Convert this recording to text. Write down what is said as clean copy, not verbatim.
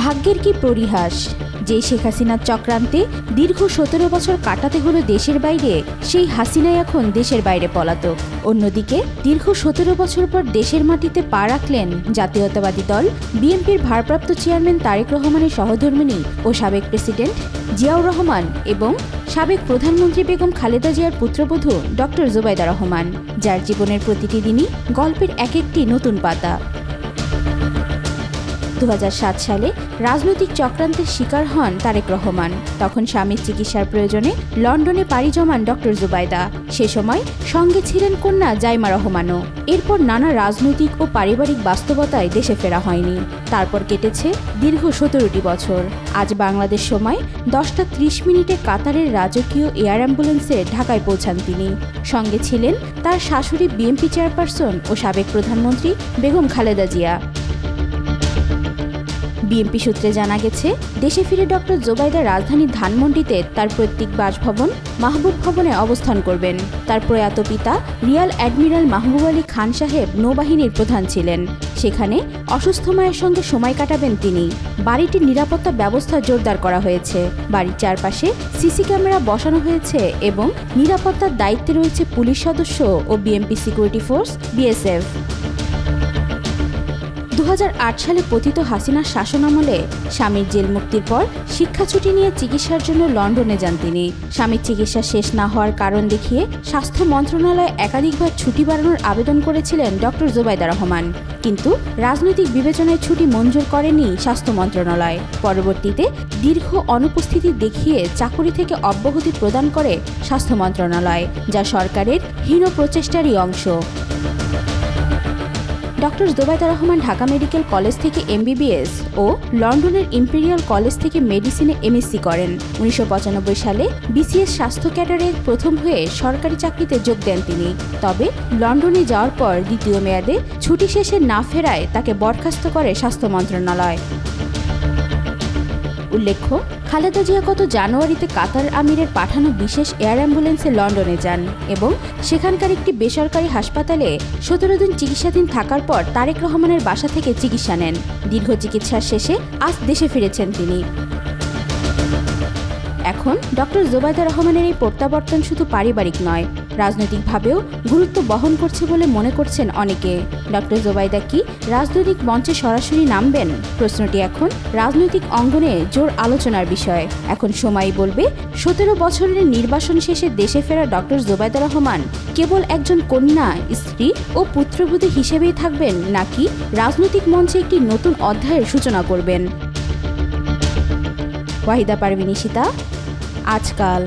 ভাগ্যের কি পরিহাস, যে শেখ হাসিনার চক্রান্তে দীর্ঘ 17 বছর কাটাতে হলো দেশের বাইরে, সেই হাসিনাই এখন দেশের বাইরে পলাতক। অন্যদিকে দীর্ঘ 17 বছর পর দেশের মাটিতে পা রাখলেন জাতীয়তাবাদী দল বিএনপির ভারপ্রাপ্ত চেয়ারম্যান তারেক রহমানের সহধর্মিণী ও সাবেক প্রেসিডেন্ট জিয়াউর রহমান এবং সাবেক প্রধানমন্ত্রী বেগম খালেদা জিয়ার পুত্রবধূ ডক্টর জুবাইদা রহমান, যার জীবনের প্রতিটি দিনই গল্পের এক একটি নতুন পাতা। 2007 সালে রাজনৈতিক চক্রান্তের শিকার হন তারেক রহমান। তখন স্বামীর চিকিৎসার প্রয়োজনে লন্ডনে পাড়ি জমান ডক্টর জুবাইদা। সে সময় সঙ্গে ছিলেন কন্যা জাইমা রহমানও। এরপর নানা রাজনৈতিক ও পারিবারিক বাস্তবতায় দেশে ফেরা হয়নি। তারপর কেটেছে দীর্ঘ 17টি বছর। আজ বাংলাদেশ সময় 10:30 কাতারের রাজকীয় এয়ার অ্যাম্বুলেন্সে ঢাকায় পৌঁছান তিনি। সঙ্গে ছিলেন তার শাশুড়ি বিএনপি চেয়ারপারসন ও সাবেক প্রধানমন্ত্রী বেগম খালেদা জিয়া। বিএনপি সূত্রে জানা গেছে, দেশে ফিরে ডক্টর জুবাইদা রাজধানীর ধানমন্ডিতে তার পৈতৃক বাসভবন মাহবুব ভবনে অবস্থান করবেন। তার প্রয়াত পিতা রিয়াল অ্যাডমিরাল মাহবুব আলী খান সাহেব নৌবাহিনীর প্রধান ছিলেন। সেখানে অসুস্থ মায়ের সঙ্গে সময় কাটাবেন তিনি। বাড়িটির নিরাপত্তা ব্যবস্থা জোরদার করা হয়েছে। বাড়ির চারপাশে সিসি ক্যামেরা বসানো হয়েছে এবং নিরাপত্তার দায়িত্বে রয়েছে পুলিশ সদস্য ও বিএনপি সিকিউরিটি ফোর্স বিএসএফ। 2008 সালে পতিত হাসিনার শাসনামলে স্বামীর জেল মুক্তির পর শিক্ষা ছুটি নিয়ে চিকিৎসার জন্য লন্ডনে যান তিনি। স্বামীর চিকিৎসা শেষ না হওয়ার কারণ দেখিয়ে স্বাস্থ্য মন্ত্রণালয়ে একাধিকবার ছুটি বাড়ানোর আবেদন করেছিলেন ডক্টর জুবাইদা রহমান, কিন্তু রাজনৈতিক বিবেচনায় ছুটি মঞ্জুর করেনি স্বাস্থ্য মন্ত্রণালয়। পরবর্তীতে দীর্ঘ অনুপস্থিতি দেখিয়ে চাকুরি থেকে অব্যাহতি প্রদান করে স্বাস্থ্য মন্ত্রণালয়, যা সরকারের হীন প্রচেষ্টারই অংশ। Doctor Zubaida Rahman Dhaka medical college থেকে এমবিবিএস ও লন্ডনের ইম্পেরিয়াল কলেজ থেকে মেডিসিনে এমএসসি করেন। 1995 সালে বিসিএস স্বাস্থ্য ক্যাডারে প্রথম হয়ে সরকারি চাকরিতে যোগ দেন তিনি। তবে লন্ডনে যাওয়ার পর দ্বিতীয় মেয়াদে ছুটি শেষে না ফেরায় তাকে বরখাস্ত করে স্বাস্থ্য মন্ত্রণালয়। উল্লেখ্য, খালেদা জিয়া গত জানুয়ারিতে কাতার আমিরের পাঠানো বিশেষ এয়ার অ্যাম্বুলেন্সে লন্ডনে যান এবং সেখানকার একটি বেসরকারি হাসপাতালে 17 দিন চিকিৎসাধীন থাকার পর তারেক রহমানের বাসা থেকে চিকিৎসা নেন। দীর্ঘ চিকিৎসার শেষে আজ দেশে ফিরেছেন তিনি। এখন ডক্টর জুবাইদা রহমানের এই প্রত্যাবর্তন শুধু পারিবারিক নয়, রাজনৈতিকভাবেও গুরুত্ব বহন করছে বলে মনে করছেন অনেকে। ডক্টর জুবাইদা কি রাজনৈতিক মঞ্চে সরাসরি নামবেন? প্রশ্নটি এখন রাজনৈতিক অঙ্গনে জোর আলোচনার বিষয়। এখন সময়ই বলবে 17 বছরের নির্বাসন শেষে দেশে ফেরা ডক্টর জুবাইদা রহমান কেবল একজন কন্যা, স্ত্রী ও পুত্রবধূ হিসেবেই থাকবেন, নাকি রাজনৈতিক মঞ্চে একটি নতুন অধ্যায়ের সূচনা করবেন। ওয়াহিদা পারভিন, আজকাল।